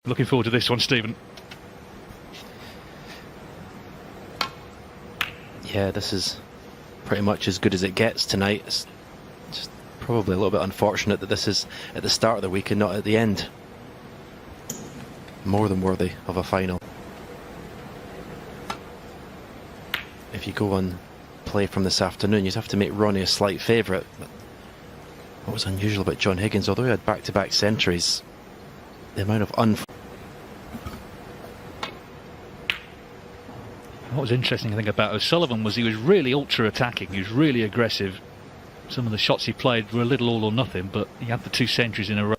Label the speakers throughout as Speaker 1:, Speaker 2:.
Speaker 1: Looking forward to this one, Stephen.
Speaker 2: Yeah, this is pretty much as good as it gets tonight. It's just probably a little bit unfortunate that this is at the start of the week and not at the end. More than worthy of a final. If you go on play from this afternoon, you'd have to make Ronnie a slight favourite. But what was unusual about John Higgins, although he had back-to-back centuries, the amount of
Speaker 1: What was interesting, I think, about Sullivan was he was really ultra-attacking. He was really aggressive. Some of the shots he played were a little all or nothing, but he had the 2 centuries in a row.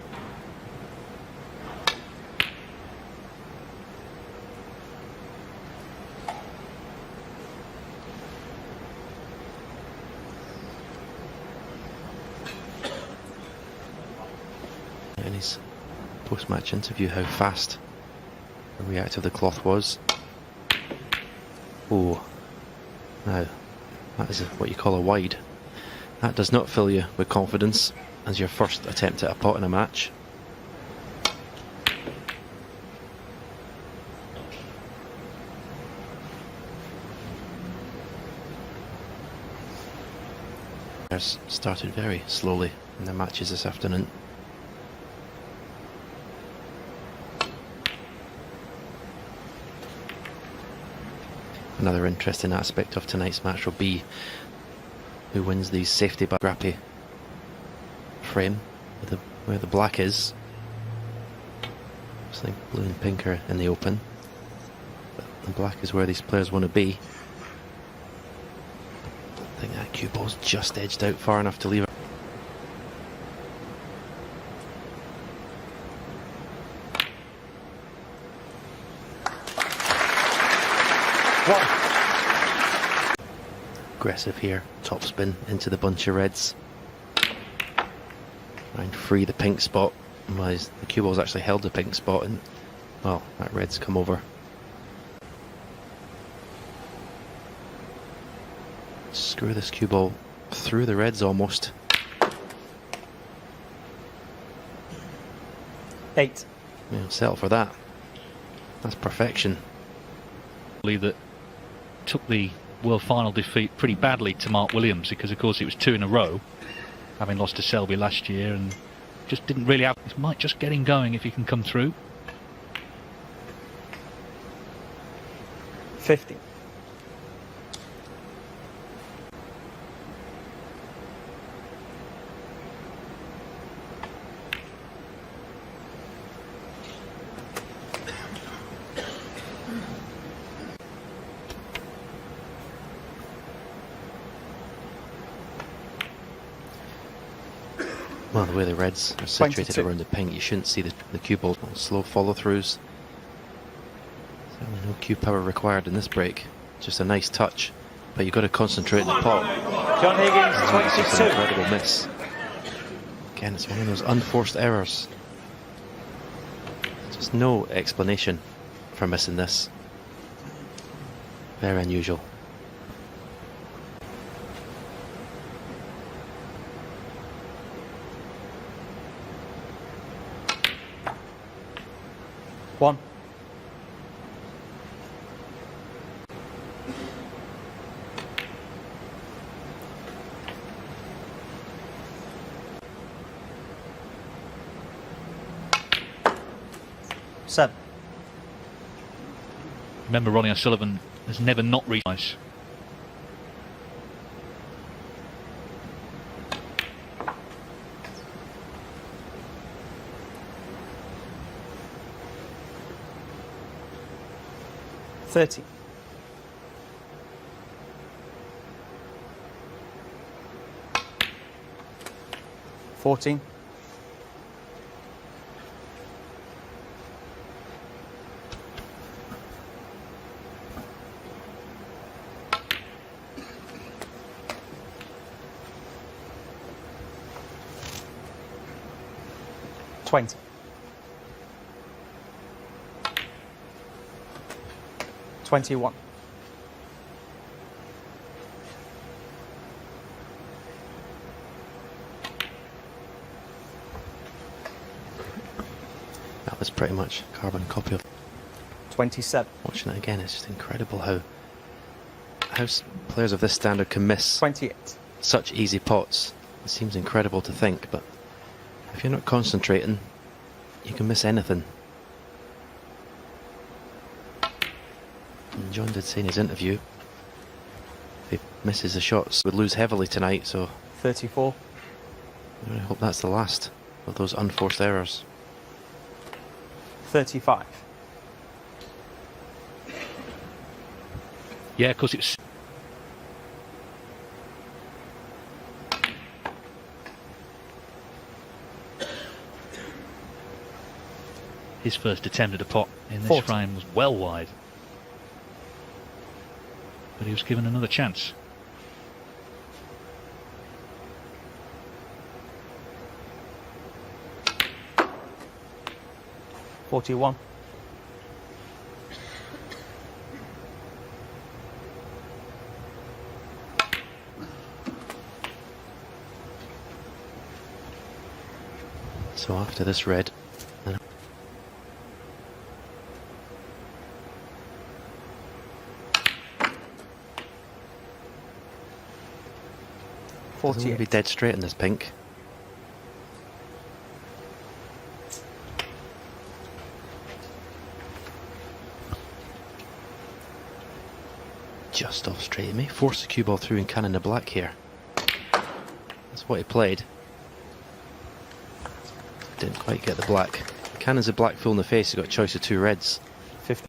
Speaker 2: in his post-match interview how fast and reactive the cloth was. Oh, now that is what you call a wide. That does not fill you with confidence as your first attempt at a pot in a match. Started very slowly in the matches this afternoon. Another interesting aspect of tonight's match will be who wins the safety by scrappy frame where the black is. Looks like blue and pink are in the open, but the black is where these players want to be. I think that cue ball's just edged out far enough to leave it. Aggressive here, top spin into the bunch of reds. And free the pink spot. Otherwise, the cue ball's actually held the pink spot, and well, that red's come over. Screw this cue ball through the reds almost.
Speaker 3: 8.
Speaker 2: Yeah, settle for that. That's perfection.
Speaker 1: That took the World Final defeat pretty badly to Mark Williams, because of course it was 2 in a row, having lost to Selby last year, and just didn't really have. It might just get him going if he can come through.
Speaker 3: 50.
Speaker 2: Well, the way the reds are situated
Speaker 3: 22.
Speaker 2: around the pink, you shouldn't see the cue ball. Slow follow-throughs. Certainly no cue power required in this break. Just a nice touch, but you've got to concentrate in the pot.
Speaker 3: John Higgins,
Speaker 2: It's just
Speaker 3: 22.
Speaker 2: an incredible miss. Again, it's one of those unforced errors. Just no explanation for missing this. Very unusual.
Speaker 3: One. Seven.
Speaker 1: Remember, Ronnie Sullivan has never not reached ice.
Speaker 3: $30. 14. 20. 21.
Speaker 2: That was pretty much a carbon copy of.
Speaker 3: 27.
Speaker 2: Watching it again, it's just incredible how players of this standard can miss
Speaker 3: 28.
Speaker 2: such easy pots. It seems incredible to think, but if you're not concentrating, you can miss anything. And John did say in his interview, if he misses the shots, would lose heavily tonight, so
Speaker 3: 34.
Speaker 2: I hope that's the last of those unforced errors.
Speaker 3: 35.
Speaker 1: Yeah, of course it's... His first attempt at a pot in this
Speaker 3: 40.
Speaker 1: frame was well wide. But he was given another chance.
Speaker 3: $41.
Speaker 2: So after this red, and doesn't want to
Speaker 3: 48.
Speaker 2: be dead straight in this pink. Just off straight. He may force the cue ball through and cannon the black here. That's what he played. Didn't quite get the black. Cannon's a black full in the face. He's got a choice of two reds.
Speaker 3: 50.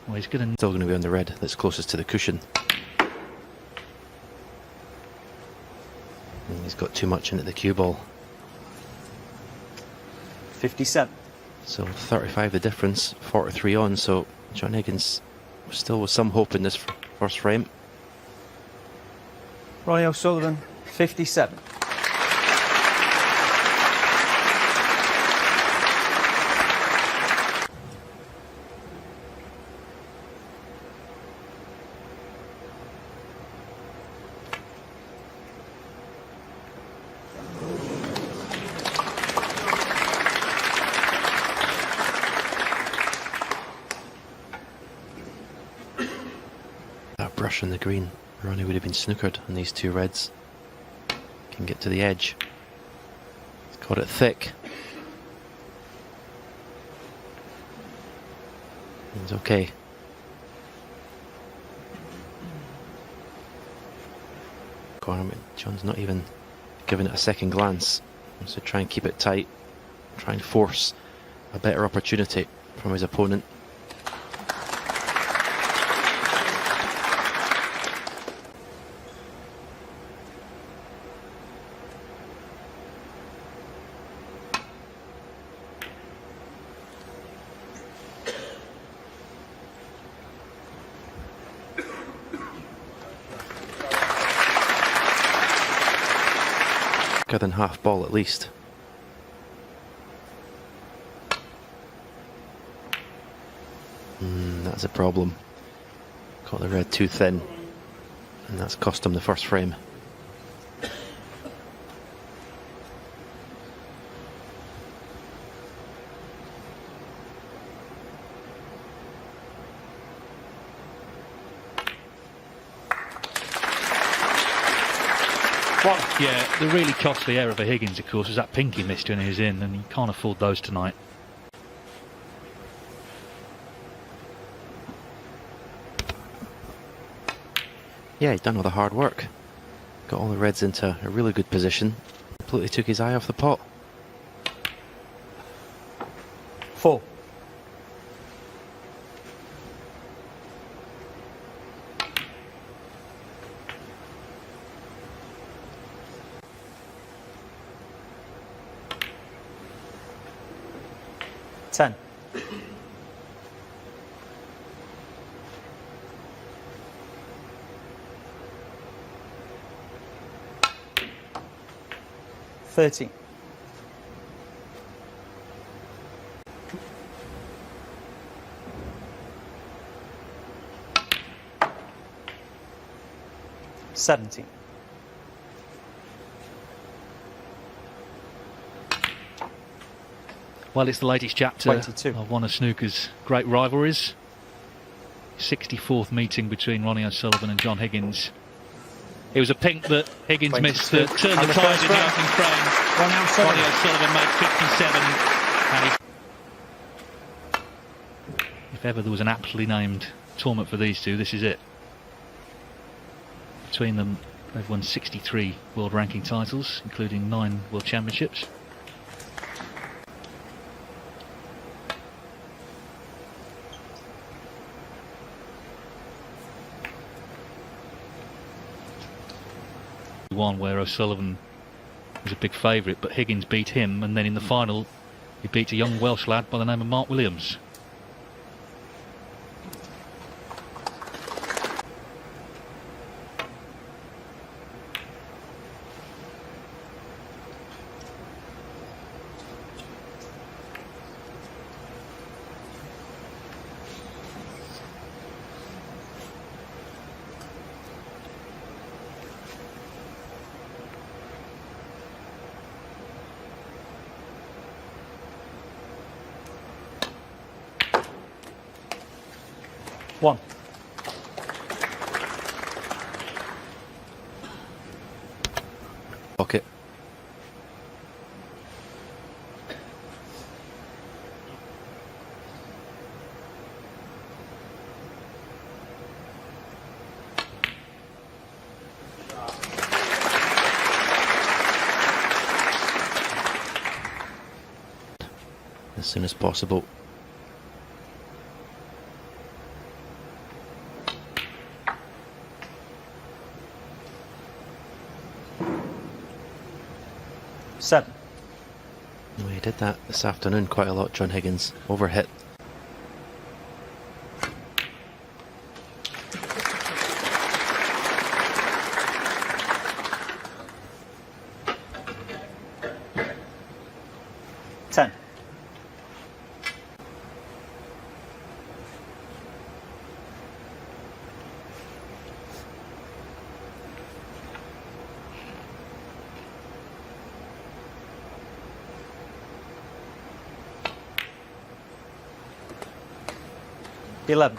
Speaker 1: Well, he's going to...
Speaker 2: Still going to be on the red that's closest to the cushion. And he's got too much into the cue ball.
Speaker 3: 57.
Speaker 2: So 35 the difference, 43 on, so John Higgins still with some hope in this first frame.
Speaker 3: Ronnie O'Sullivan, 57.
Speaker 2: That brush on the green, Ronnie would have been snookered on these two reds. Can get to the edge. He's got it thick. He's okay. John's not even giving it a second glance. So try and keep it tight. Try and force a better opportunity from his opponent. Than half ball at least. That's a problem. Got the red too thin, and that's cost him the first frame.
Speaker 1: Yeah, the really costly error for Higgins, of course, was that pink he missed when he was in, and you can't afford those tonight.
Speaker 2: Yeah, he's done all the hard work. Got all the reds into a really good position. Completely took his eye off the pot.
Speaker 3: 4. $10. $13. 17.
Speaker 1: Well, it's the latest chapter
Speaker 3: 22.
Speaker 1: of one of snooker's great rivalries. 64th meeting between Ronnie O'Sullivan and John Higgins. It was a pink that Higgins
Speaker 3: 22.
Speaker 1: missed that turned
Speaker 3: And
Speaker 1: the
Speaker 3: the
Speaker 1: tide
Speaker 3: first
Speaker 1: in the
Speaker 3: frame.
Speaker 1: opening frame. Ronnie O'Sullivan made 57. And if ever there was an aptly named tournament for these two, this is it. Between them, they've won 63 world ranking titles, including 9 world championships. One where O'Sullivan was a big favourite, but Higgins beat him, and then in the final he beat a young Welsh lad by the name of Mark Williams.
Speaker 3: One.
Speaker 2: Pocket. As soon as possible.
Speaker 3: Seven.
Speaker 2: No, he did that this afternoon quite a lot, John Higgins. Overhit.
Speaker 3: Ten. 11.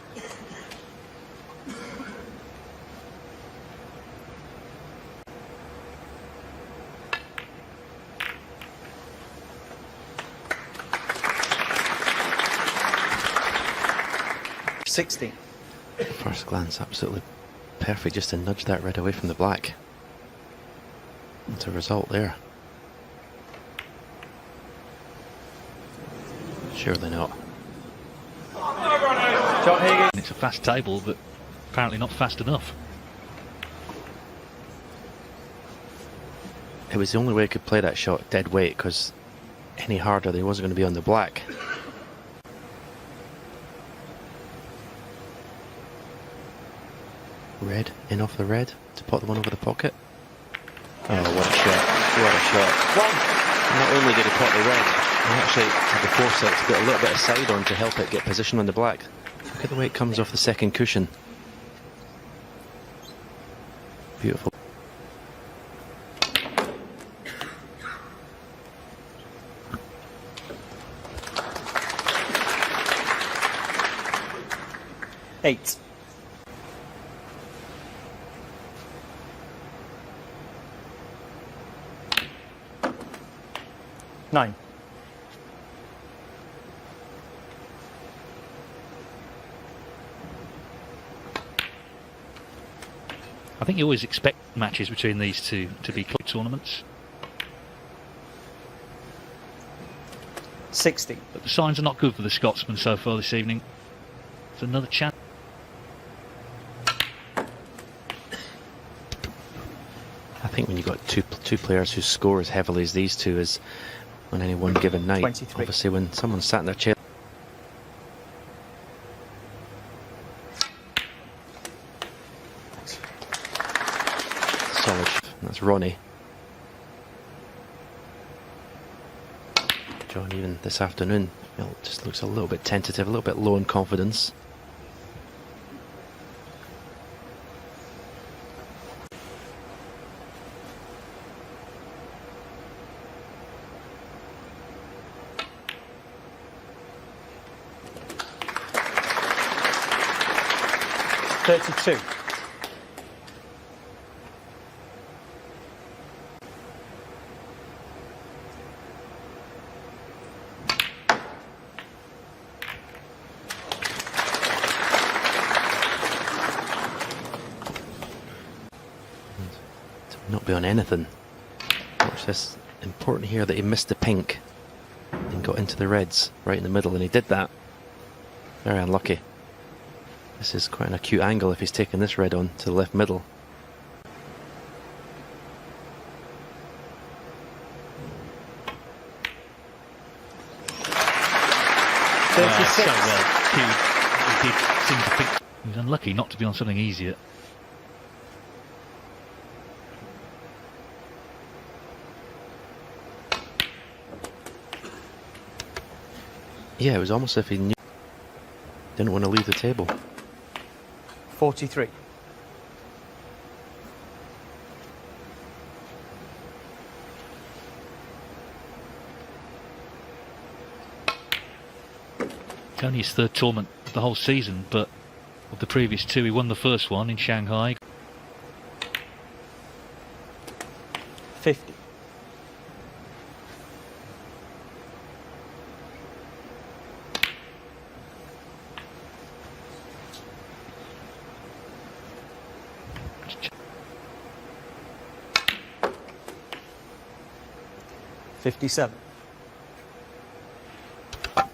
Speaker 3: $16.
Speaker 2: First glance, absolutely perfect, just to nudge that red away from the black. It's a result there. Surely not.
Speaker 3: John Higgins.
Speaker 1: It's a fast table, but apparently not fast enough.
Speaker 2: It was the only way he could play that shot dead weight, because any harder he wasn't going to be on the black. Red, in off the red to pot the one over the pocket. Oh, what a shot. What a shot.
Speaker 3: One.
Speaker 2: Not only did he pot the red, he actually had the foresight to put a little bit of side on to help it get position on the black. Look at the way it comes off the second cushion. Beautiful.
Speaker 3: Eight. Nine.
Speaker 1: I think you always expect matches between these two to be club tournaments,
Speaker 3: 60.
Speaker 1: but the signs are not good for the Scotsman so far this evening. It's another chance.
Speaker 2: I think when you've got two players who score as heavily as these two is on any one given night.
Speaker 3: 23.
Speaker 2: Obviously when someone sat in their chair. Solid. That's Ronnie. John, even this afternoon, just looks a little bit tentative, a little bit low in confidence.
Speaker 3: 32.
Speaker 2: Not be on anything. Watch this. Important here that he missed the pink and got into the reds right in the middle, and he did that. Very unlucky. This is quite an acute angle if he's taking this red on to the left middle.
Speaker 1: So well cued. He did seem to think he was unlucky not to be on something easier.
Speaker 2: Yeah, it was almost as if he knew, didn't want to leave the table.
Speaker 3: 43.
Speaker 1: It's only his third tournament of the whole season, but of the previous two, he won the first one in Shanghai.
Speaker 3: 50. $57.
Speaker 2: That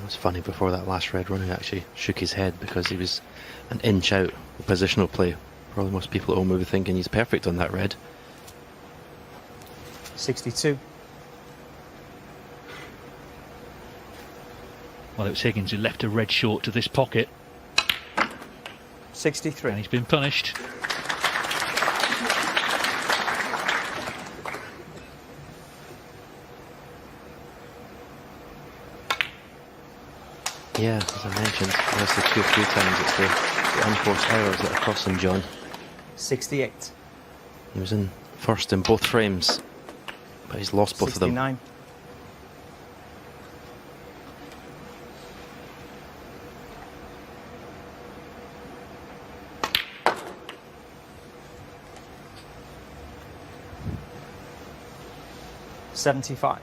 Speaker 2: was funny. Before that last red run, he actually shook his head because he was an inch out of positional play. Probably most people at home will be thinking he's perfect on that red.
Speaker 3: 62.
Speaker 1: Well, it was Higgins who left a red short to this pocket,
Speaker 3: 63.
Speaker 1: and he's been punished.
Speaker 2: Yeah, as I mentioned, there's the 2 or 3 times it's the unforced errors that are costing John.
Speaker 3: 68.
Speaker 2: He was in first in both frames, but he's lost both of them.
Speaker 3: 69. $75.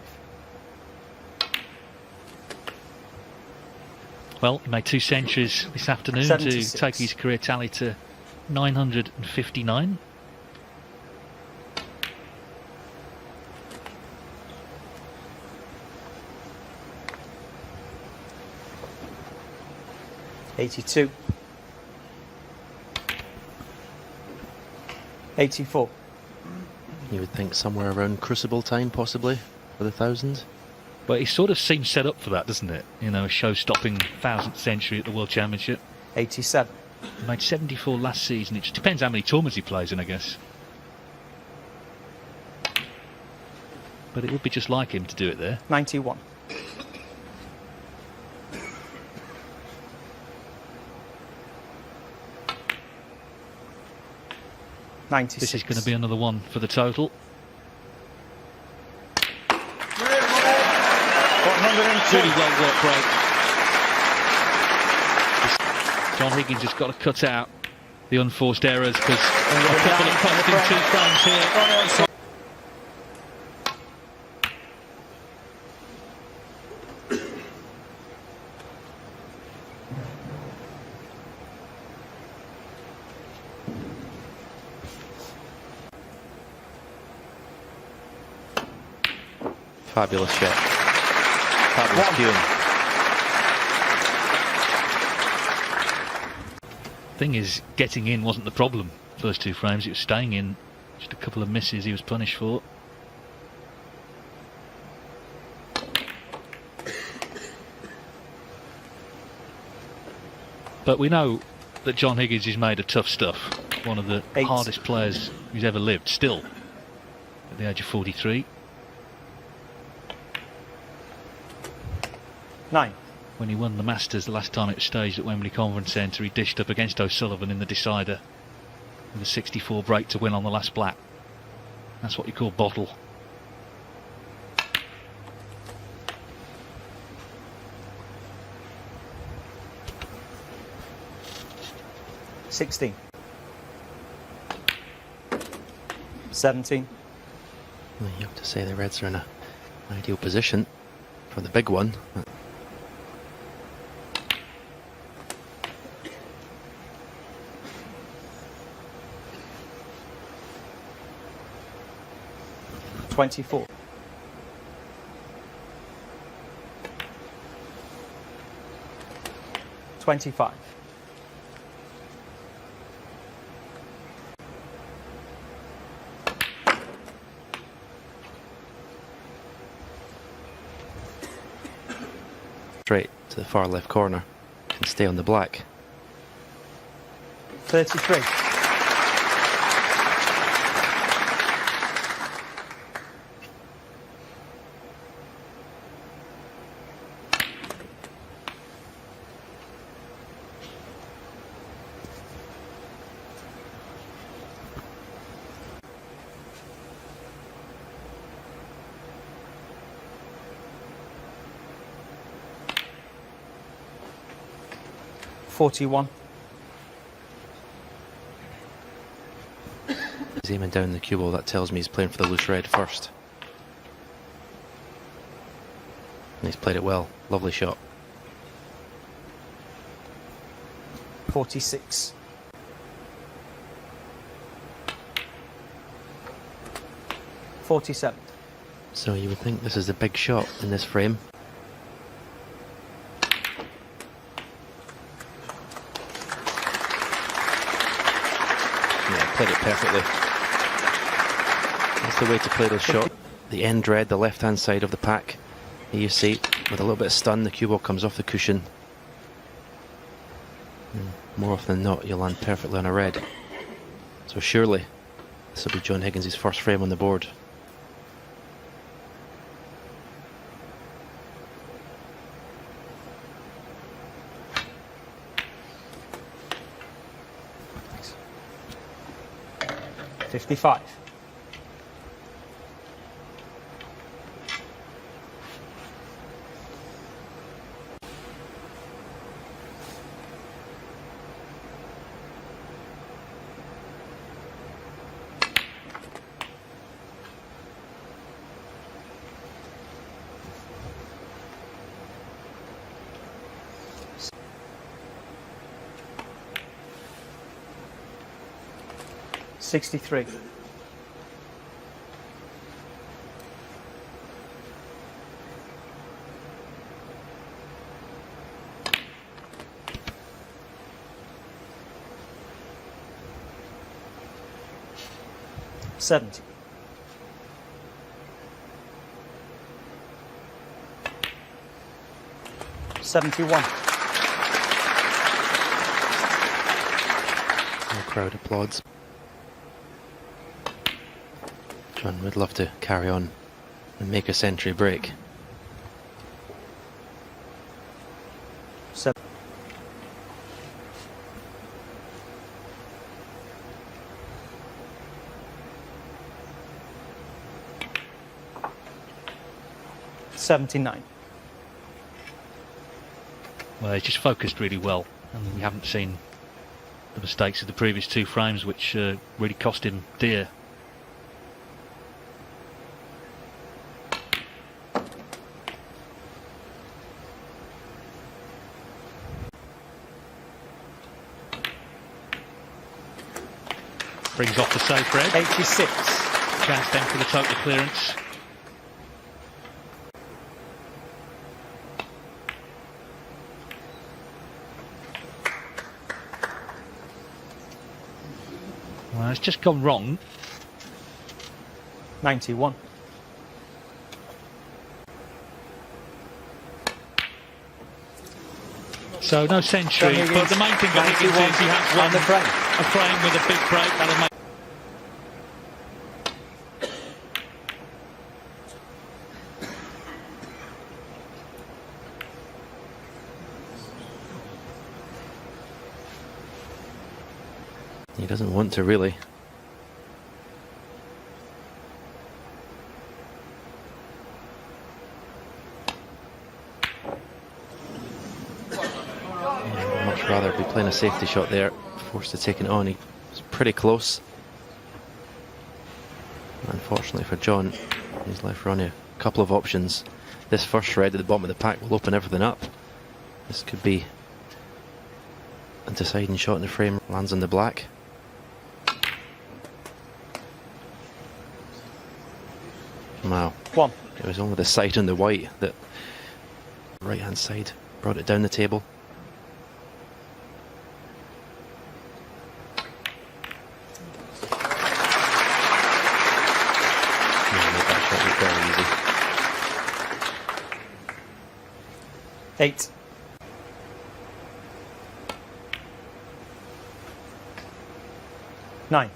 Speaker 1: Well, he made 2 centuries this afternoon
Speaker 3: 76.
Speaker 1: to take his career tally to 959.
Speaker 3: $82. 84.
Speaker 2: You would think somewhere around Crucible time, possibly, for the 1000.
Speaker 1: But he sort of seems set up for that, doesn't it? You know, a show-stopping 1000th century at the World Championship.
Speaker 3: 87.
Speaker 1: He made 74 last season. It just depends how many tournaments he plays in, I guess. But it would be just like him to do it there.
Speaker 3: 91.
Speaker 1: This is going to be another one for the total.
Speaker 3: 102.
Speaker 1: Really well worked break. John Higgins has got to cut out the unforced errors because a couple of cost him 2 frames here.
Speaker 2: Fabulous shot. Fabulous cueing.
Speaker 1: Thing is, getting in wasn't the problem. First 2 frames, it was staying in. Just a couple of misses he was punished for. But we know that John Higgins is made of tough stuff. One of the
Speaker 3: 8.
Speaker 1: hardest players who's ever lived, still, at the age of 43.
Speaker 3: 9.
Speaker 1: When he won the Masters the last time it was staged at Wembley Conference Centre, he dished up against O'Sullivan in the decider with a 64 break to win on the last black. That's what you call bottle.
Speaker 3: 16. 17.
Speaker 2: Well, you have to say the Reds are in an ideal position for the big one.
Speaker 3: 24. 25.
Speaker 2: 'Straight to the far left corner. Can stay on the black.
Speaker 3: 33. 41.
Speaker 2: He's aiming down the cue ball. That tells me he's playing for the loose red first. And he's played it well. Lovely shot.
Speaker 3: 46. 47.
Speaker 2: So you would think this is the big shot in this frame. Yeah, played it perfectly. That's the way to play those shots. The end red, the left hand side of the pack. Here you see, with a little bit of stun, the cue ball comes off the cushion. And more often than not, you'll land perfectly on a red. So surely, this will be John Higgins' first frame on the board.
Speaker 3: Thanks. 55. 63. 70. 71.
Speaker 2: The crowd applauds. John would love to carry on and make a century break.
Speaker 3: 7. 79.
Speaker 1: Well, he's just focused really well, and we haven't seen the mistakes of the previous two frames, which really cost him dear. Brings off the safe red.
Speaker 3: 86.
Speaker 1: Chance then for the total clearance. Well, it's just gone wrong.
Speaker 3: 91.
Speaker 1: So no century,
Speaker 3: Higgins,
Speaker 1: but the main thing for Higgins is he has
Speaker 3: on the frame.
Speaker 1: a frame with a big break. That'll make.
Speaker 2: He doesn't want to really. Much rather be playing a safety shot there forced to take it on. He was pretty close. Unfortunately for John, he's left Ronnie a couple of options. This first red at the bottom of the pack will open everything up. This could be a deciding shot in the frame. Lands on the black. Wow.
Speaker 3: One.
Speaker 2: It was only the side on the white that right hand side brought it down the table. That shot was very easy.
Speaker 3: 8. Nine.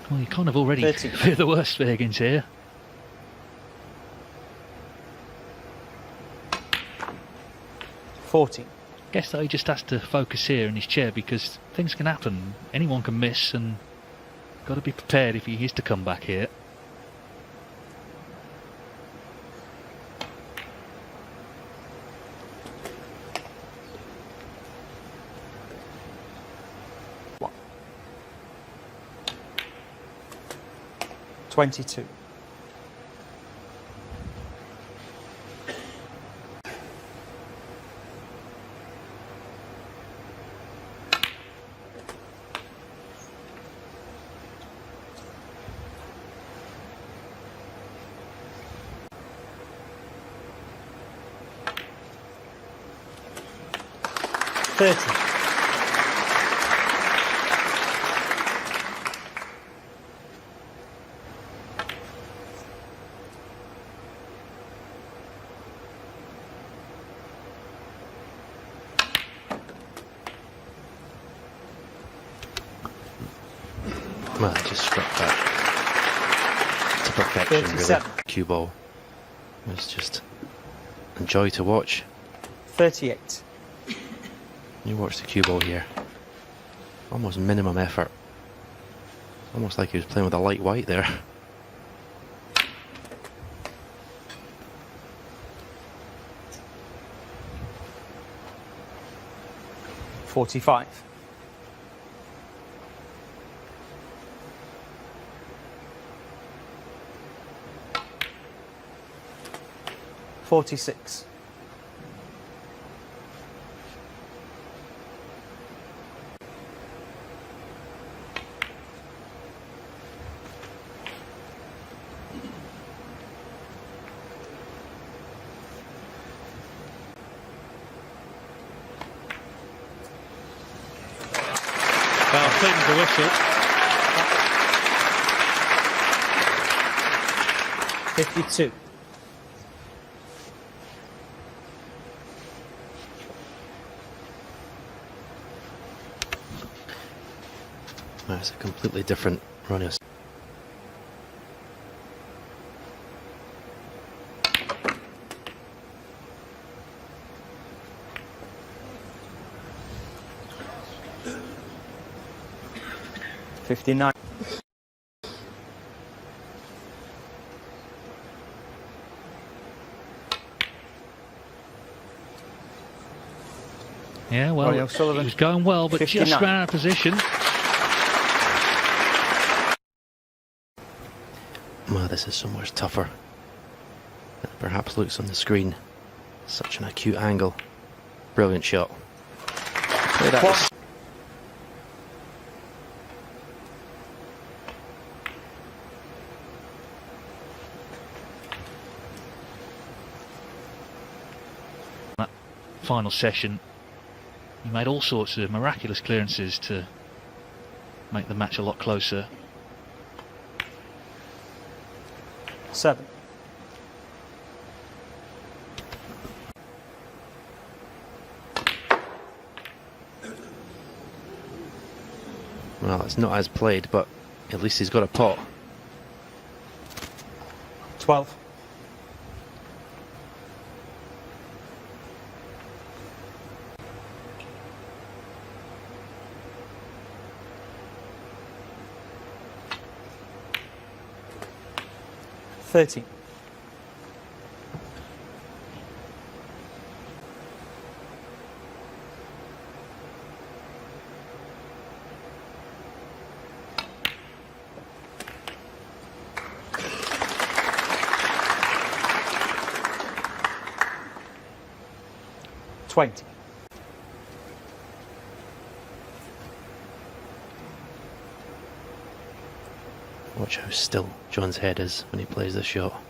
Speaker 1: Well, you kind of already
Speaker 3: 30.
Speaker 1: fear the worst for Higgins here.
Speaker 3: Guess
Speaker 1: Though he just has to focus here in his chair because things can happen. Anyone can miss, and got to be prepared if he is to come back here.
Speaker 3: One. 22.
Speaker 2: Well, I just struck that to perfection,
Speaker 3: 37.
Speaker 2: really. Cue ball was just a joy to watch.
Speaker 3: 38.
Speaker 2: You watch the cue ball here. Almost minimum effort. Almost like he was playing with a light white there.
Speaker 3: $45. 46.
Speaker 1: Well, cleans the whistle.
Speaker 3: 52.
Speaker 2: That's a completely different Ronnie.
Speaker 3: $59.
Speaker 1: Yeah, well,
Speaker 3: Ronnie
Speaker 1: it
Speaker 3: O'Sullivan,
Speaker 1: was going well, but
Speaker 3: 59.
Speaker 1: just ran out of position.
Speaker 2: Well, this is so much tougher than it perhaps looks on the screen. Such an acute angle. Brilliant shot. Play that
Speaker 3: What?
Speaker 1: That final session, he made all sorts of miraculous clearances to make the match a lot closer.
Speaker 3: 7.
Speaker 2: Well, it's not as played, but at least he's got a pot.
Speaker 3: 12. 13. $20.
Speaker 2: Watch how still John's head is when he plays this shot.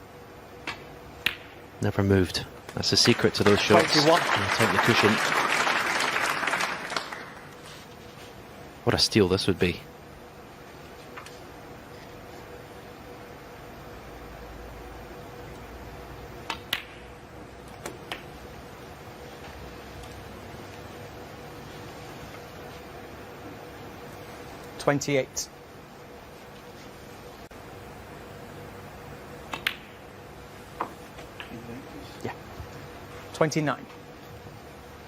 Speaker 2: Never moved. That's the secret to those shots.
Speaker 3: 21.
Speaker 2: Take the cushion. What a steal this would be.
Speaker 3: $28. Yeah. 29.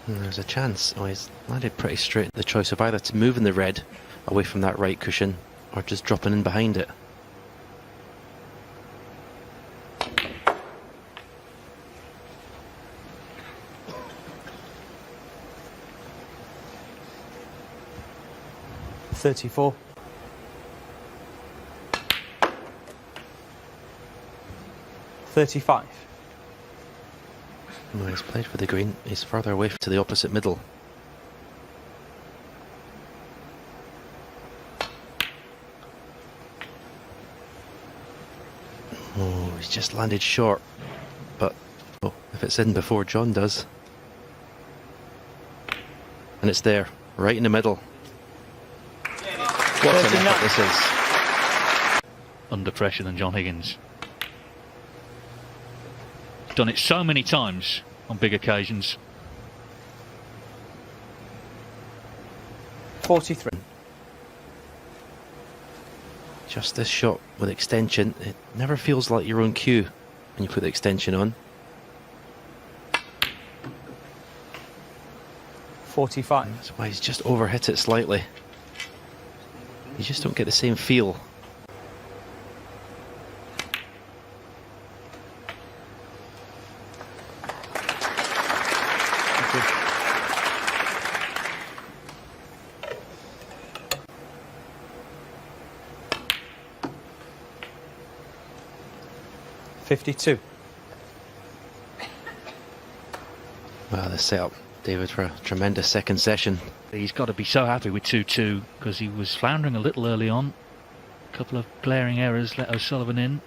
Speaker 2: And there's a chance. Oh, he's landed pretty straight. The choice of either to move in the red away from that right cushion or just dropping in behind it.
Speaker 3: $34. $35.
Speaker 2: Well, he's played for the green. He's further away to the opposite middle. Oh, he's just landed short. But oh, if it's in before John does. And it's there, right in the middle. What an effort this is.
Speaker 1: Under pressure than John Higgins. Done it so many times on big occasions.
Speaker 3: 43.
Speaker 2: Just this shot with extension, it never feels like your own cue when you put the extension on.
Speaker 3: 45.
Speaker 2: That's why he's just overhit it slightly. You just don't get the same feel.
Speaker 3: $52.
Speaker 2: Wow, the setup, David, for a tremendous second session.
Speaker 1: He's got to be so happy with 2-2 because he was floundering a little early on. A couple of glaring errors let O'Sullivan in.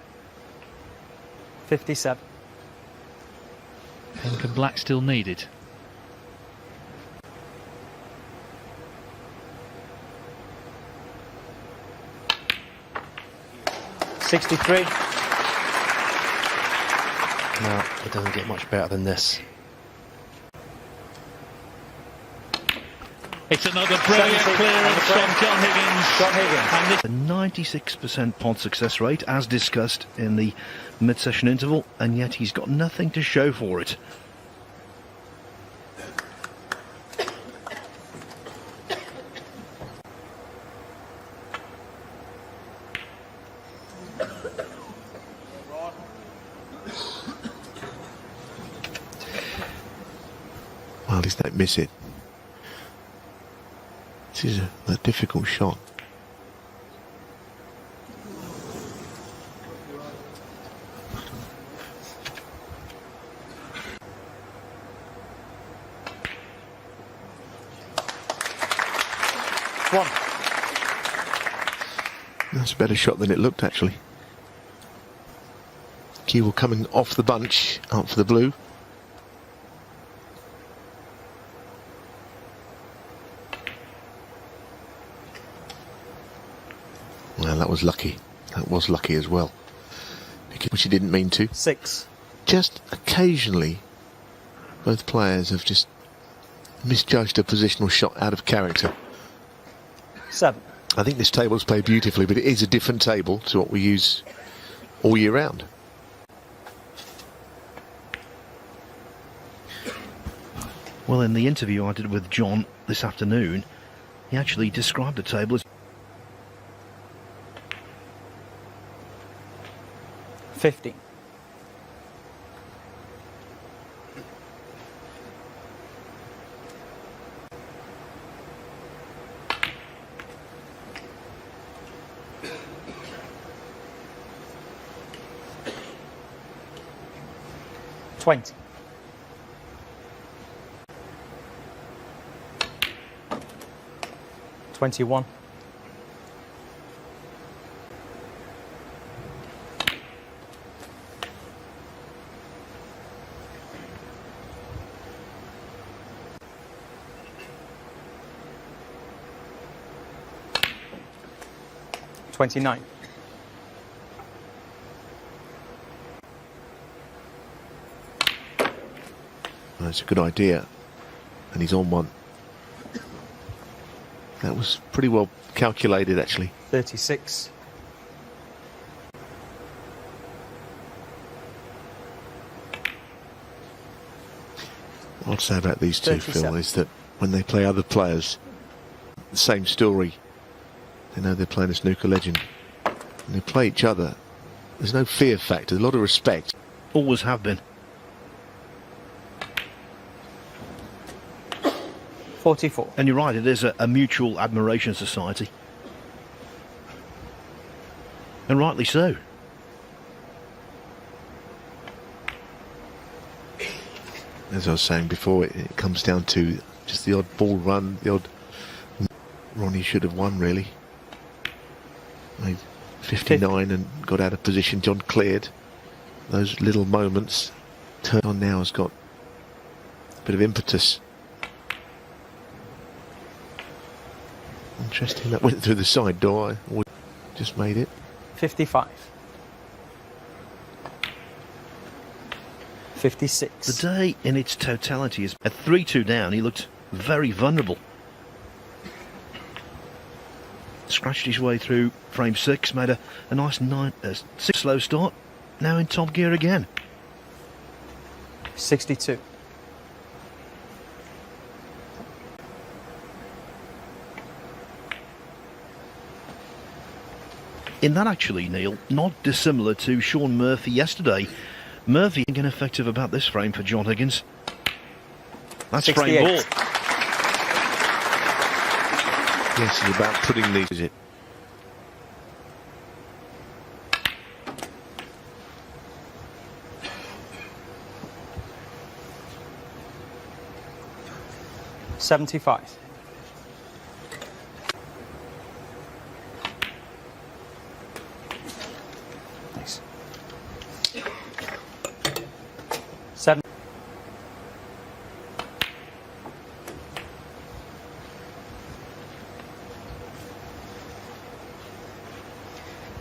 Speaker 3: 57.
Speaker 1: Pink and black still needed.
Speaker 3: $63.
Speaker 2: No, it doesn't get much better than this.
Speaker 1: It's another brilliant clearance from John Higgins.
Speaker 3: John Higgins.
Speaker 1: And this
Speaker 4: A 96% pod success rate, as discussed in the mid-session interval, and yet he's got nothing to show for it.
Speaker 5: Well, he's not miss it. This is a difficult shot.
Speaker 3: One.
Speaker 5: That's a better shot than it looked, actually. Kewell coming off the bunch, up for the blue. Well, that was lucky. That was lucky as well. Which he didn't mean to.
Speaker 3: 6.
Speaker 5: Just occasionally, both players have just misjudged a positional shot out of character.
Speaker 3: 7.
Speaker 5: I think this table's played beautifully, but it is a different table to what we use all year round.
Speaker 4: Well, in the interview I did with John this afternoon, he actually described the table as
Speaker 3: 15. $20. 21. 29.
Speaker 5: That's a good idea, and he's on one. That was pretty well calculated, actually.
Speaker 3: 36.
Speaker 5: What I'd say about these two, Phil,
Speaker 3: 37.
Speaker 5: is that when they play other players, the same story. They know they're playing a snooker legend. When they play each other, there's no fear factor, there's a lot of respect.
Speaker 4: Always have been.
Speaker 3: 44.
Speaker 4: And you're right, it is a mutual admiration society. And rightly so.
Speaker 5: As I was saying before, it comes down to just the odd ball run, the odd... Ronnie should have won, really. Made 59 and got out of position. John cleared. Those little moments. Turn on now has got a bit of impetus. Interesting, that went through the side door. I just made it.
Speaker 3: 55. 56.
Speaker 4: The day in its totality is at 3-2 down. He looked very vulnerable. Scratched his way through frame 6, made a nice 6 slow start. Now in top gear again.
Speaker 3: 62.
Speaker 4: In that actually, Neil, not dissimilar to Sean Murphy yesterday. Murphy ineffective about this frame for John Higgins. That's
Speaker 3: 68.
Speaker 4: frame ball.
Speaker 5: Yes, it's about putting these... Is it?
Speaker 3: $75. Nice. 7.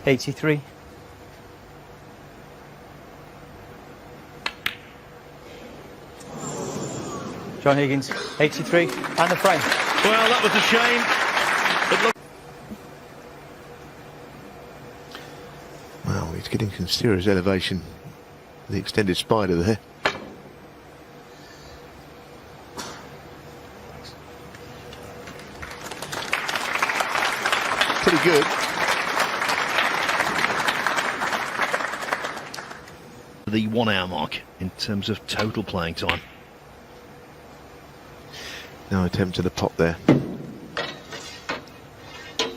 Speaker 3: $83. John Higgins, 83, and the frame.
Speaker 4: Well, that was a shame. It looked...
Speaker 5: Well, he's getting some serious elevation. The extended spider there. Pretty good.
Speaker 4: The 1 hour mark in terms of total playing time.
Speaker 5: No attempt at a pop there.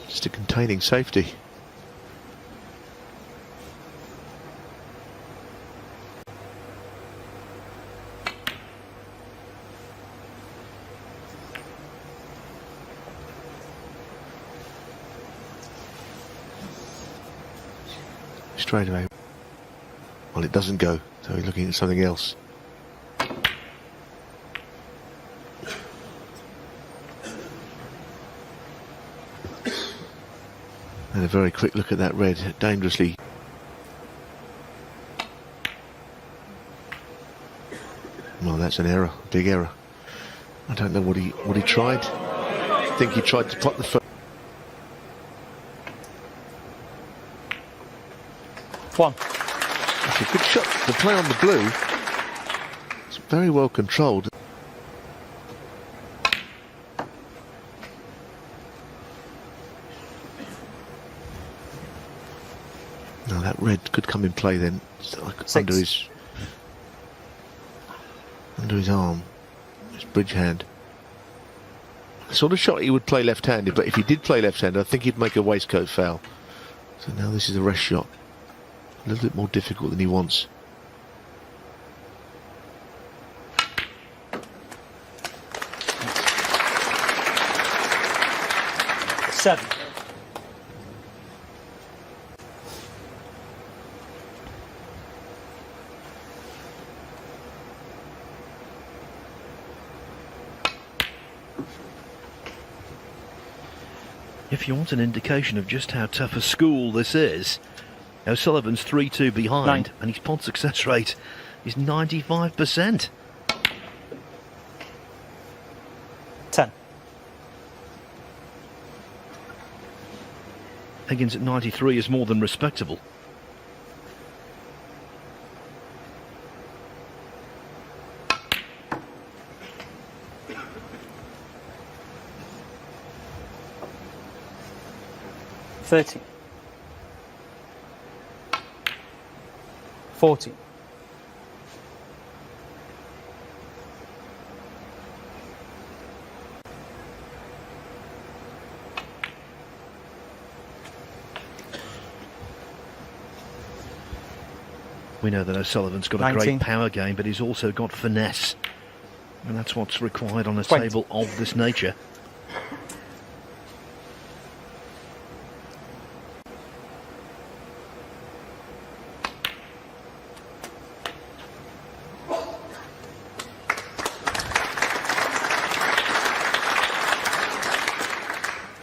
Speaker 5: Just a containing safety. Straight away. Well, it doesn't go, so he's looking at something else. And a very quick look at that red, dangerously. Well, that's an error, big error. I don't know what he tried. I think he tried to pot the first.
Speaker 3: 1.
Speaker 5: It's a good shot. The play on the blue. It's very well controlled. No, that red could come in play then.
Speaker 3: Six.
Speaker 5: Under his arm. His bridge hand. The sort of shot he would play left-handed, but if he did play left-handed, I think he'd make a waistcoat foul. So now this is a rest shot. A little bit more difficult than he wants.
Speaker 3: Seven.
Speaker 4: If you want an indication of just how tough a school this is, now Sullivan's 3-2 behind,
Speaker 3: 9.
Speaker 4: and his pod success rate is 95%.
Speaker 3: 10.
Speaker 4: Higgins at 93 is more than respectable.
Speaker 3: $30. 40.
Speaker 4: We know that O'Sullivan's got a
Speaker 3: 19.
Speaker 4: great power game, but he's also got finesse. And that's what's required on a
Speaker 3: 20.
Speaker 4: table of this nature.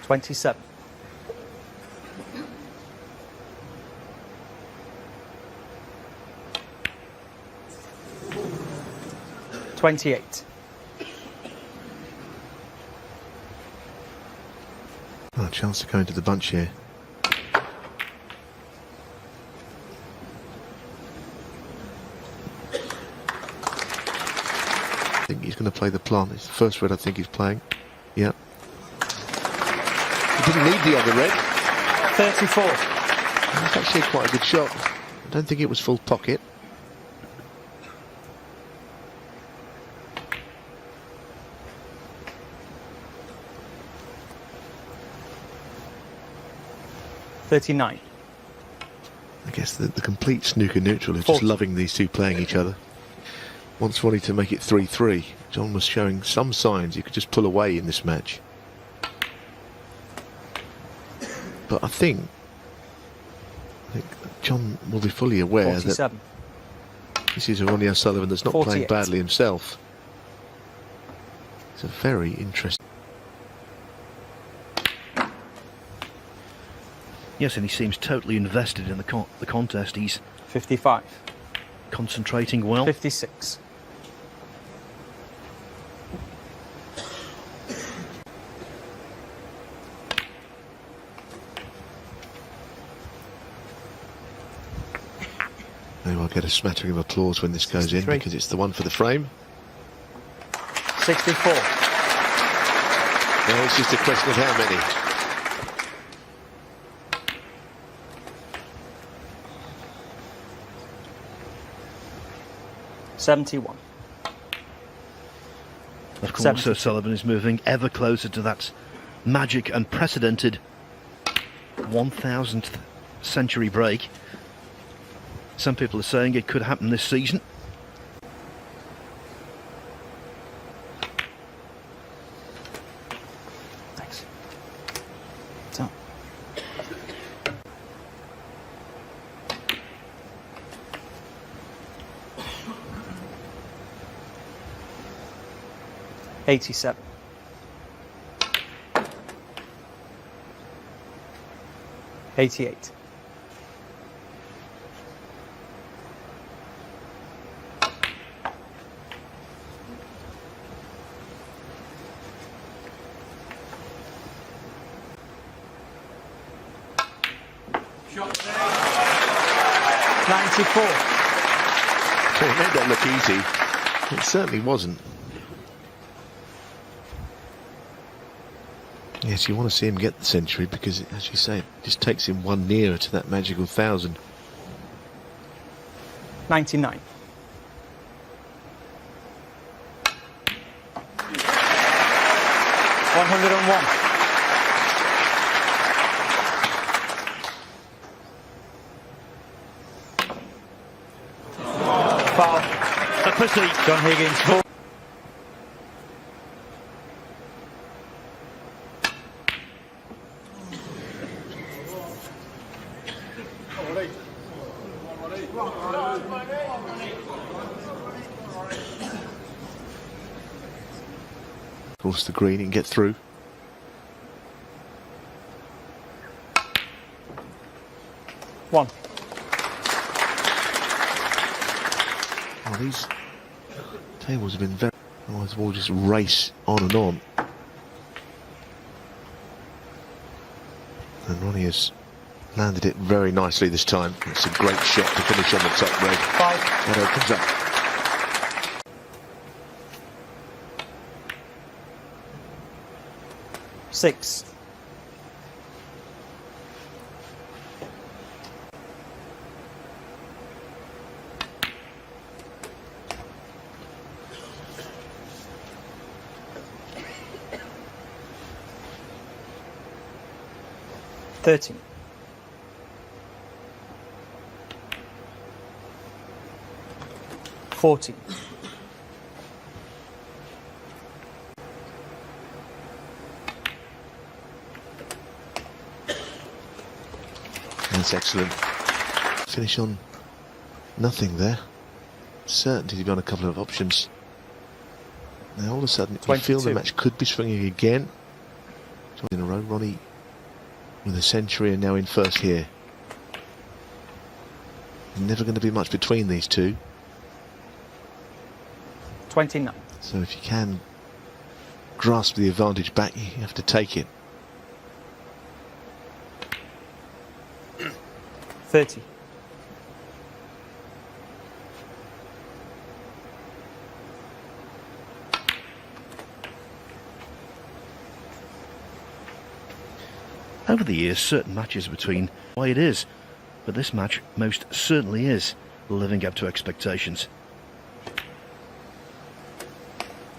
Speaker 3: $27. 28.
Speaker 5: Oh, chance to go into the bunch here. I think he's going to play the plant. It's the first red I think he's playing. Yeah. He didn't need the other red.
Speaker 3: 34.
Speaker 5: That's actually quite a good shot. I don't think it was full pocket.
Speaker 3: $39.
Speaker 5: I guess the complete snooker neutral is
Speaker 3: 40.
Speaker 5: just loving these two playing each other. Once wanting to make it 3-3. John was showing some signs he could just pull away in this match. But I think John will be fully aware
Speaker 3: 47.
Speaker 5: that this is a Ronnie Sullivan that's not playing
Speaker 3: 48.
Speaker 5: badly himself. It's a very interesting.
Speaker 4: Yes, and he seems totally invested in the contest. He's
Speaker 3: 55.
Speaker 4: concentrating well.
Speaker 3: 56.
Speaker 5: Maybe I'll get a smattering of applause when this goes in
Speaker 3: 63.
Speaker 5: because it's the one for the frame.
Speaker 3: 64.
Speaker 5: Now it's just a question of how many.
Speaker 3: $71.
Speaker 4: Of course,
Speaker 3: 72.
Speaker 4: Sullivan is moving ever closer to that magic, unprecedented 1000th century break. Some people are saying it could happen this season.
Speaker 3: Thanks. So. $87. 88. $94.
Speaker 5: So it made that look easy. It certainly wasn't. Yes, you want to see him get the century because, as you say, it just takes him one nearer to that magical 1000.
Speaker 3: 99. Foul.
Speaker 4: A pussy.
Speaker 3: John Higgins. 4.
Speaker 5: Across the green and get through.
Speaker 3: One.
Speaker 5: Oh, these tables have been very... Otherwise we'll just race on and on. And Ronnie has landed it very nicely this time. It's a great shot to finish on the top red.
Speaker 3: 5.
Speaker 5: That opens up.
Speaker 3: Six. $13. $14.
Speaker 5: That's excellent. Finish on nothing there. Certainty to be on a couple of options. Now all of a sudden you feel the
Speaker 3: 22.
Speaker 5: match could be swinging again. In a row, Ronnie with a century and now in first here. Never going to be much between these two.
Speaker 3: 29.
Speaker 5: So if you can grasp the advantage back, you have to take it.
Speaker 3: 30.
Speaker 4: Over the years, certain matches between why it is, but this match most certainly is living up to expectations.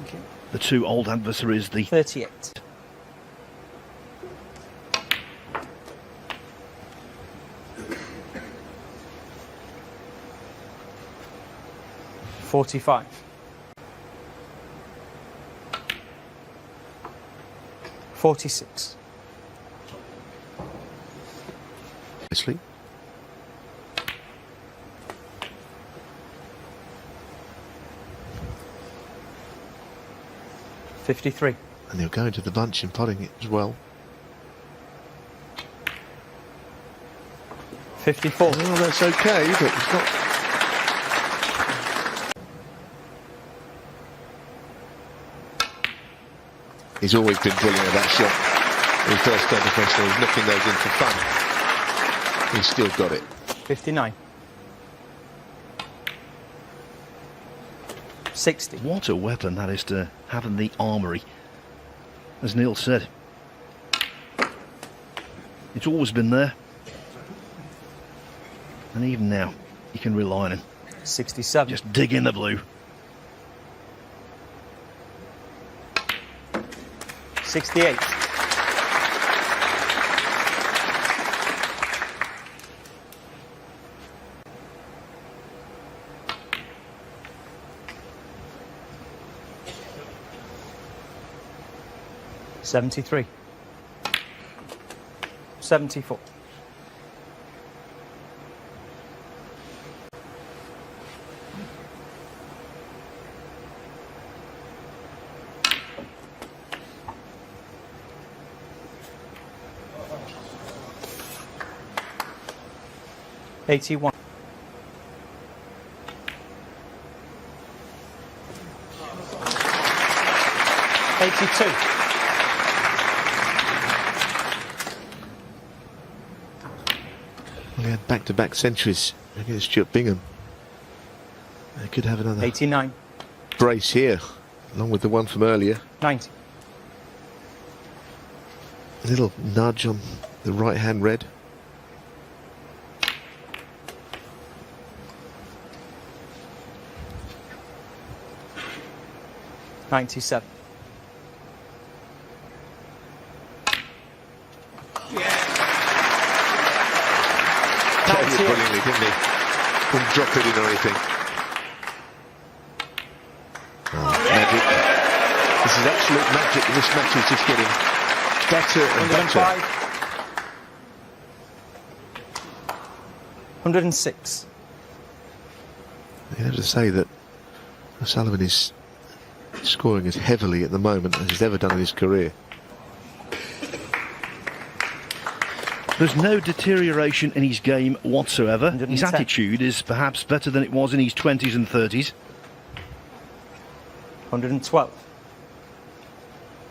Speaker 3: Okay.
Speaker 4: The two old adversaries, the
Speaker 3: 38. $45. $46.
Speaker 5: Nicely.
Speaker 3: $53.
Speaker 5: And they'll go into the bunch and potting it as well.
Speaker 3: 54.
Speaker 5: Well, that's okay, but it's not. He's always been brilliant at that shot. When he first got professional, he's looking those in for fun. He's still got it.
Speaker 3: 59. 60.
Speaker 4: what a weapon that is to have in the armoury. As Neil said, it's always been there, and even now you can rely on him.
Speaker 3: 67.
Speaker 4: Just dig in the blue.
Speaker 3: 68. $73. 74. $81. $82.
Speaker 5: Well, he had back-to-back centuries against Stuart Bingham. They could have another
Speaker 3: 89.
Speaker 5: brace here, along with the one from earlier.
Speaker 3: 90.
Speaker 5: A little nudge on the right-hand red.
Speaker 3: 97.
Speaker 5: Played it brilliantly, didn't he? Didn't drop it in or anything. Oh, magic. This is absolute magic. This match is just getting better and better.
Speaker 3: 106.
Speaker 5: You have to say that Sullivan is scoring as heavily at the moment as he's ever done in his career.
Speaker 4: There's no deterioration in his game whatsoever.
Speaker 3: 110.
Speaker 4: His attitude is perhaps better than it was in his 20s and 30s.
Speaker 3: 112.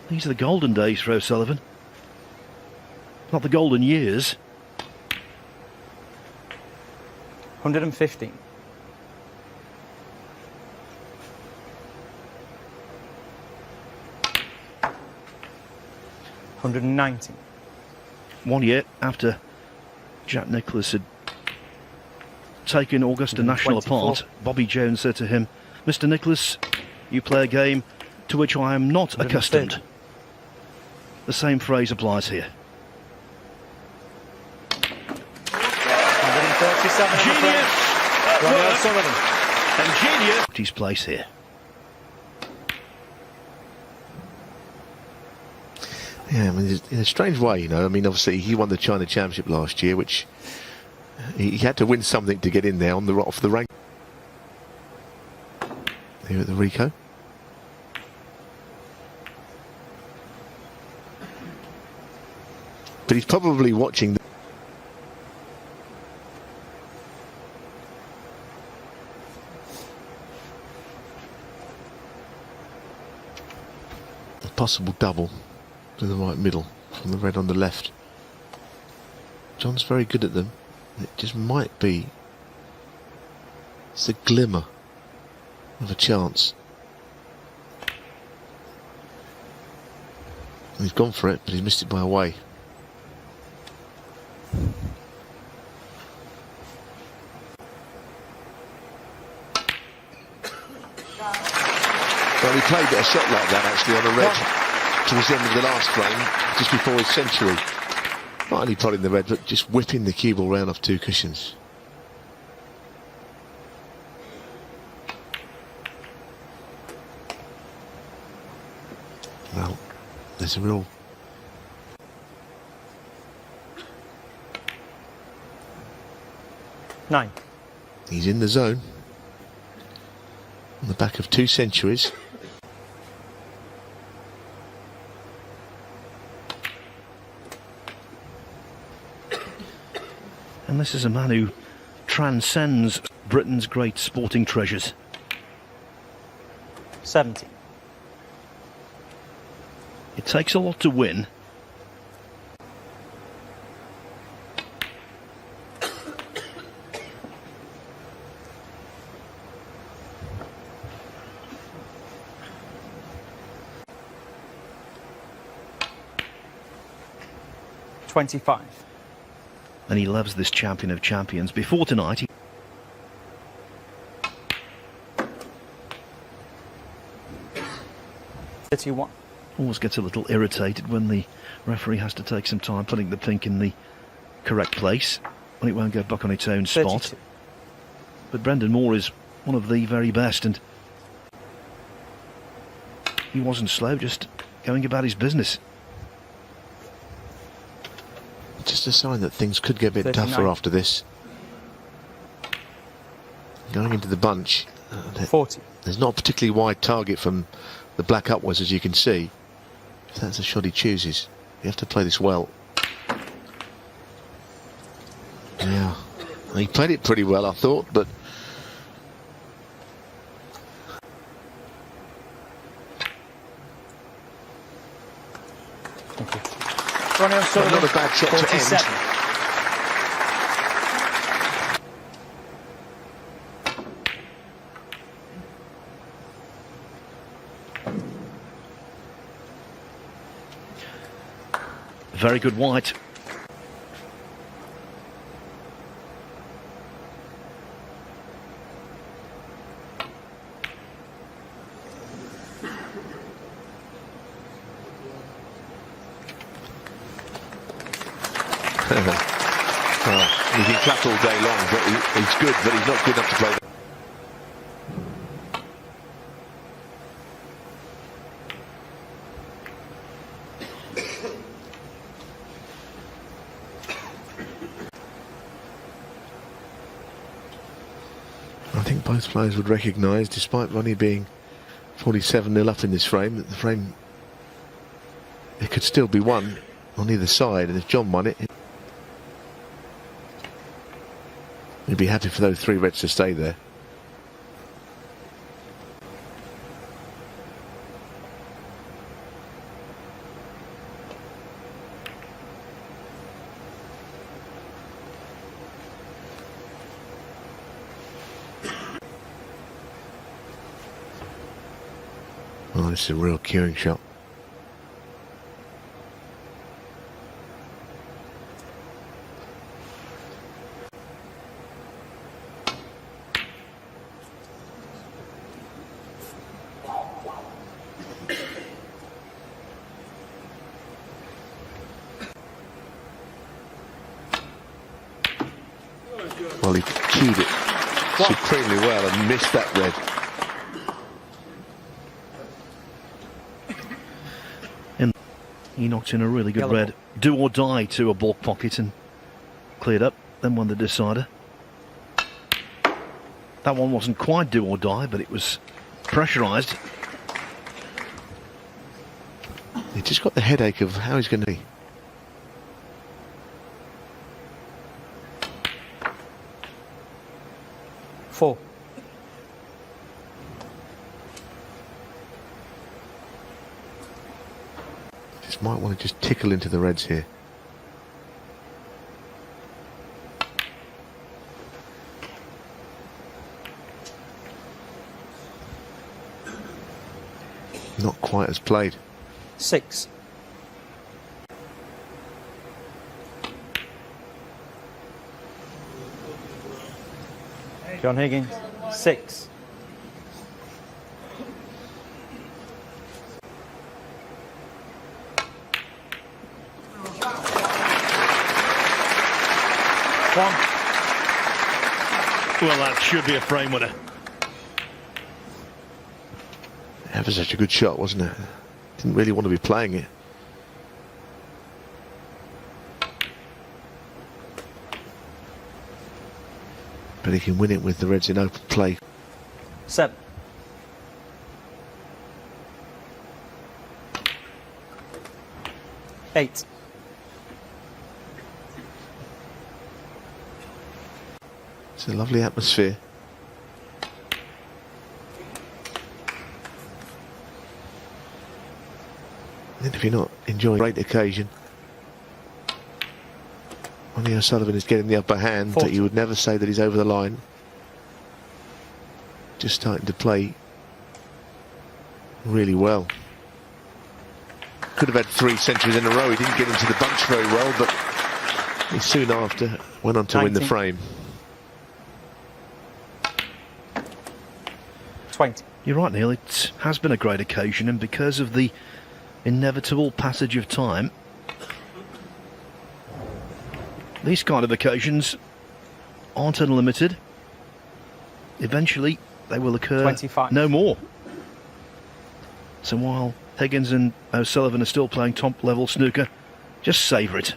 Speaker 4: These are the golden days for O'Sullivan. Not the golden years.
Speaker 3: 115. 119.
Speaker 4: 1 year after Jack Nicklaus had taken Augusta National
Speaker 3: 24.
Speaker 4: apart, Bobby Jones said to him, "Mr. Nicklaus, you play a game to which I am not
Speaker 3: 130.
Speaker 4: accustomed." The same phrase applies here.
Speaker 3: 137.
Speaker 4: Genius
Speaker 3: Ronnie
Speaker 4: work
Speaker 3: O'Sullivan.
Speaker 4: and genius his place here.
Speaker 5: Yeah, I mean, in a strange way, you know. I mean, obviously he won the China Championship last year, which he had to win something to get in there on the off the rank. Here at the Rico. But he's probably watching the possible double to the right middle from the red on the left. John's very good at them. It just might be, it's a glimmer of a chance. And he's gone for it, but he's missed it by a way. Well, he played a shot like that actually on a red towards the end of the last frame, just before his century. Not only prodding the red, but just whipping the cue ball round off two cushions. Well, there's a real...
Speaker 3: Nine.
Speaker 5: He's in the zone. On the back of two centuries.
Speaker 4: And this is a man who transcends Britain's great sporting treasures.
Speaker 3: 70.
Speaker 4: It takes a lot to win.
Speaker 3: $25.
Speaker 4: And he loves this champion of champions. Before tonight, he
Speaker 3: 31.
Speaker 4: always gets a little irritated when the referee has to take some time putting the pink in the correct place, when it won't go back on its own spot.
Speaker 3: 32.
Speaker 4: But Brendan Moore is one of the very best, and he wasn't slow, just going about his business.
Speaker 5: Just a sign that things could get a bit
Speaker 3: 39.
Speaker 5: tougher after this. Going into the bunch,
Speaker 3: 40.
Speaker 5: there's not a particularly wide target from the black upwards, as you can see. If that's a shot he chooses, you have to play this well. Yeah, he played it pretty well, I thought, but
Speaker 3: Thank you. Ronnie O'Sullivan.
Speaker 5: not a bad shot to
Speaker 3: 47.
Speaker 5: end.
Speaker 4: Very good white.
Speaker 5: Well, he can clap all day long, but he's good, but he's not good enough to play. I think both players would recognise, despite Ronnie being 47-0 up in this frame, that the frame, it could still be won on either side, and if John won it, he'd be happy for those 3 reds to stay there. Oh, this is a real curing shot. Well, he cued it supremely well and missed that red.
Speaker 4: And he knocked in a really good red. Do or die to a baulk pocket and cleared up, then won the decider. That one wasn't quite do or die, but it was pressurised.
Speaker 5: He just got the headache of how he's going to be.
Speaker 3: Four.
Speaker 5: Just might want to just tickle into the reds here. Not quite as played.
Speaker 3: 6. John Higgins, 6. One.
Speaker 4: Well, that should be a frame winner.
Speaker 5: Ever such a good shot, wasn't it? Didn't really want to be playing it. But he can win it with the reds in open play.
Speaker 3: 7. Eight.
Speaker 5: It's a lovely atmosphere. And if you're not enjoying a great occasion, Ronnie Sullivan is getting the upper hand, but you would never say that he's over the line. Just starting to play really well. Could have had 3 centuries in a row. He didn't get into the bunch very well, but he soon after went on to win the frame.
Speaker 3: 20.
Speaker 4: You're right, Neil. It has been a great occasion, and because of the inevitable passage of time, these kind of occasions aren't unlimited. Eventually, they will occur
Speaker 3: 25.
Speaker 4: no more. So while Higgins and O'Sullivan are still playing top-level snooker, just savour it.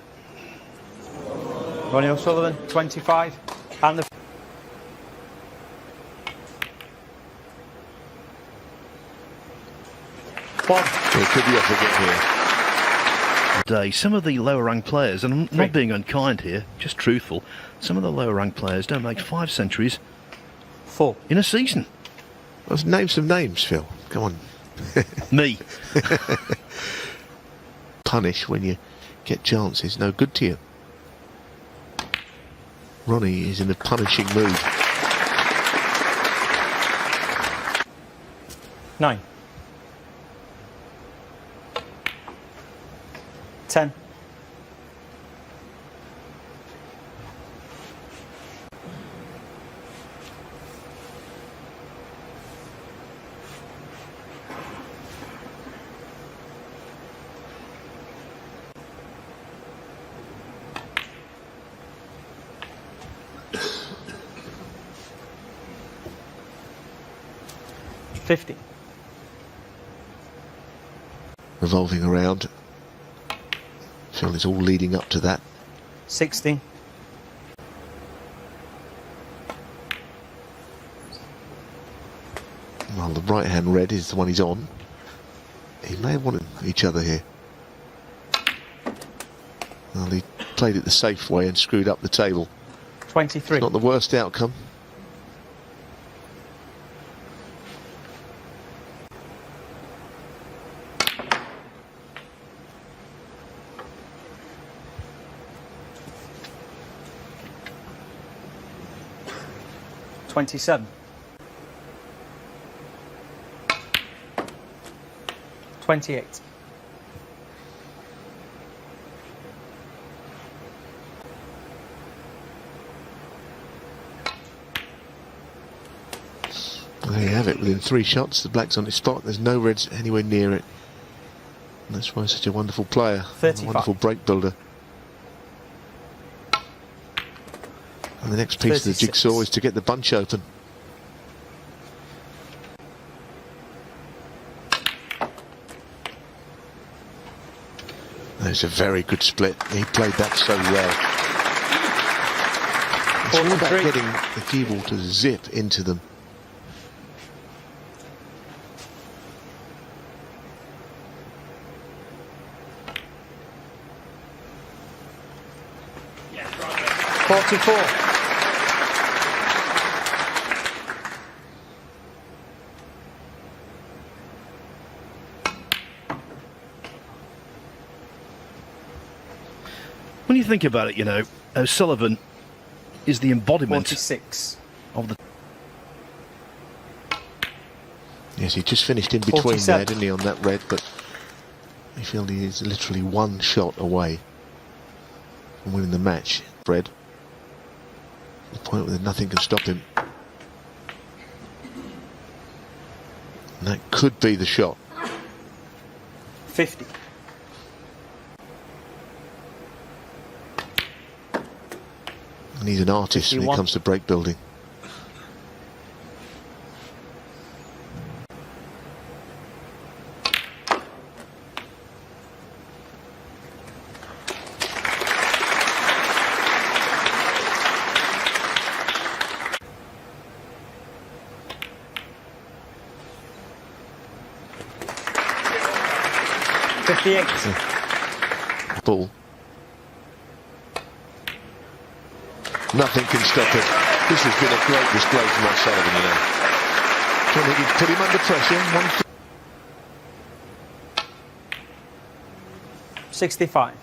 Speaker 3: Ronnie O'Sullivan, 25. And the... One.
Speaker 5: It could be off again here.
Speaker 4: Day. Some of the lower ranked players, and I'm not being unkind here, just truthful, some of the lower ranked players don't make 5 centuries
Speaker 3: 4.
Speaker 4: in a season.
Speaker 5: Let's name some names, Phil. Come on.
Speaker 4: Me.
Speaker 5: Punish when you get chances. No good to you. Ronnie is in a punishing mood.
Speaker 3: 9. 10. 50.
Speaker 5: Revolving around. Feel it's all leading up to that.
Speaker 3: 60.
Speaker 5: Well, the right hand red is the one he's on. He may have wanted each other here. Well, he played it the safe way and screwed up the table.
Speaker 3: 23.
Speaker 5: Not the worst outcome.
Speaker 3: $27. 28.
Speaker 5: There you have it, within 3 shots, the black's on its spot, there's no reds anywhere near it. And that's why he's such a wonderful player, a
Speaker 3: 35.
Speaker 5: wonderful break builder. And the next piece
Speaker 3: 36.
Speaker 5: of the jigsaw is to get the bunch open. There's a very good split. He played that so well. It's all about
Speaker 3: 43.
Speaker 5: getting the cue ball to zip into them.
Speaker 4: When you think about it, you know, Sullivan is the embodiment
Speaker 3: 46.
Speaker 4: of the...
Speaker 5: Yes, he just finished in between
Speaker 3: 47.
Speaker 5: there, didn't he, on that red, but I feel he is literally 1 shot away from winning the match. Red. The point where nothing can stop him. And that could be the shot.
Speaker 3: 50.
Speaker 5: And he's an artist when it
Speaker 3: 51.
Speaker 5: comes to break building. Ball. Nothing can stop him. This has been a great display from Sullivan, you know. John Higgins put him under pressure.
Speaker 3: 65.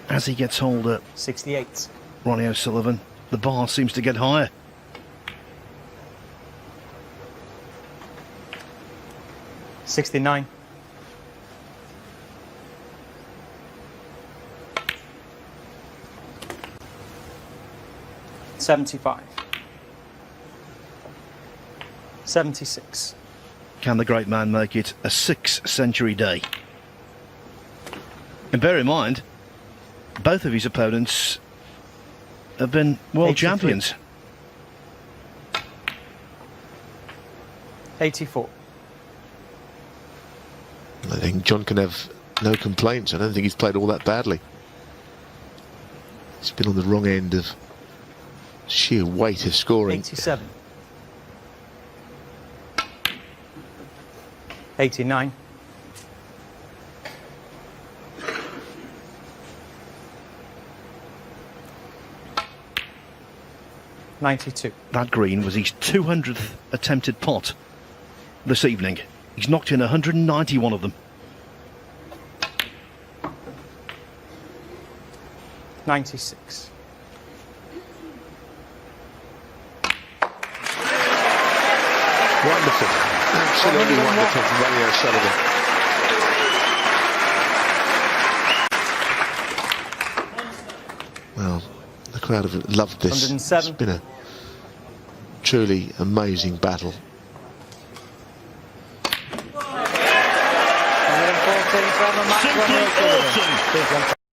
Speaker 4: As he gets older,
Speaker 3: 68.
Speaker 4: Ronnie O'Sullivan, the bar seems to get higher.
Speaker 3: $69. $75. 76.
Speaker 4: Can the great man make it a 6th-century day? And bear in mind, both of his opponents have been world
Speaker 3: 83.
Speaker 4: champions.
Speaker 3: 84.
Speaker 5: I think John can have no complaints. I don't think he's played all that badly. He's been on the wrong end of sheer weight of scoring.
Speaker 3: 87. 89. 92.
Speaker 4: That green was his 200th attempted pot this evening. He's knocked in 191 of them.
Speaker 3: 96.
Speaker 5: Wonderful. Absolutely wonderful from Ronnie O'Sullivan. Well, the crowd have loved this.
Speaker 3: 107.
Speaker 5: It's been a truly amazing battle.
Speaker 3: Team forever, Matt,
Speaker 4: Simply
Speaker 3: Ronnie, Sullivan.
Speaker 4: awesome.
Speaker 3: Big one.